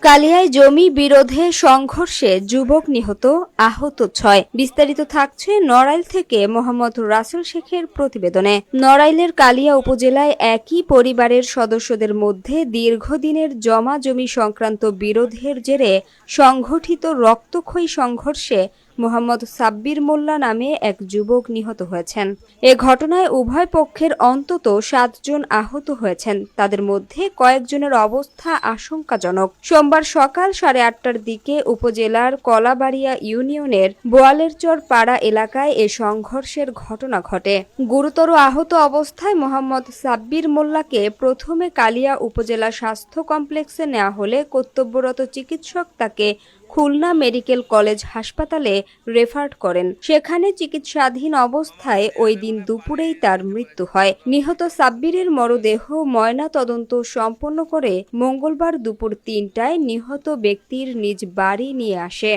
কালিয়ায় জমি বিরোধে সংঘর্ষে যুবক নিহত, আহত ৬। বিস্তারিত থাকছে নড়াইল থেকে মোহাম্মদ রাসেল শেখের প্রতিবেদনে। নড়াইলের কালিয়া উপজেলায় একই পরিবারের সদস্যদের মধ্যে দীর্ঘদিনের জমা জমি সংক্রান্ত বিরোধের জেরে সংঘটিত রক্তক্ষয়ী সংঘর্ষে মোহাম্মদ সাব্বির মোল্লা নামে এক যুবক নিহত হয়েছেন। এ ঘটনায় উভয় পক্ষের অন্তত ৭ জন আহত হয়েছেন। তাদের মধ্যে কয়েকজনের অবস্থা আশঙ্কাজনক। সোমবার সকাল 8:30টার দিকে উপজেলার কলাবাড়িয়া ইউনিয়নের বোয়ালেরচর পাড়া এলাকায় এ সংঘর্ষের ঘটনা ঘটে। গুরুতর আহত অবস্থায় মোহাম্মদ সাব্বির মোল্লাকে প্রথমে কালিয়া উপজেলা স্বাস্থ্য কমপ্লেক্সে নেওয়া হলে কর্তব্যরত চিকিৎসক তাকে খুলনা মেডিকেল কলেজ হাসপাতালে রেফার করেন। সেখানে চিকিৎসাধীন অবস্থায় ওই দিন দুপুরেই তার মৃত্যু হয়। নিহত সাব্বিরের মরদেহ ময়না তদন্ত সম্পন্ন করে মঙ্গলবার দুপুর ৩টায় নিহত ব্যক্তির নিজ বাড়ি নিয়ে আসে।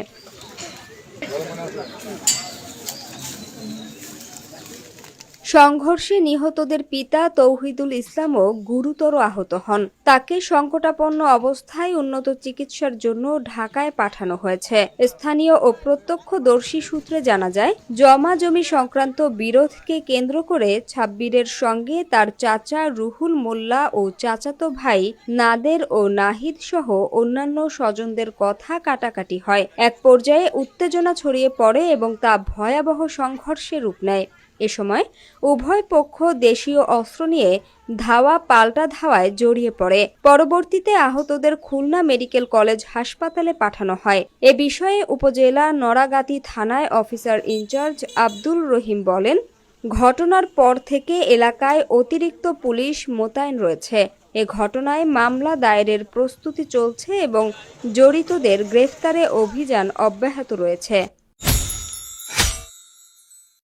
সংঘর্ষে নিহতদের পিতা তৌহিদুল ইসলামও গুরুতর আহত হন। তাকে সংকটাপন্ন অবস্থায় উন্নত চিকিৎসার জন্য ঢাকায় পাঠানো হয়েছে। স্থানীয় ও প্রত্যক্ষদর্শী সূত্রে জানা যায়, জমা জমি সংক্রান্ত বিরোধকে কেন্দ্র করে সাব্বিরের সঙ্গে তার চাচা রুহুল মোল্লা ও চাচাতো ভাই নাদের ও নাহিদ সহ অন্যান্য স্বজনদের কথা কাটাকাটি হয়। এক পর্যায়ে উত্তেজনা ছড়িয়ে পড়ে এবং তা ভয়াবহ সংঘর্ষে রূপ নেয়। এ সময় উভয় পক্ষ দেশীয় অস্ত্র নিয়ে ধাওয়া পাল্টা ধাওয়ায় জড়িয়ে পড়ে। পরবর্তীতে আহতদের খুলনা মেডিকেল কলেজ হাসপাতালে পাঠানো হয়। এ বিষয়ে উপজেলা নড়াগাতি থানায় অফিসার ইনচার্জ আব্দুল রহিম বলেন, ঘটনার পর থেকে এলাকায় অতিরিক্ত পুলিশ মোতায়েন রয়েছে। এ ঘটনায় মামলা দায়েরের প্রস্তুতি চলছে এবং জড়িতদের গ্রেফতারে অভিযান অব্যাহত রয়েছে।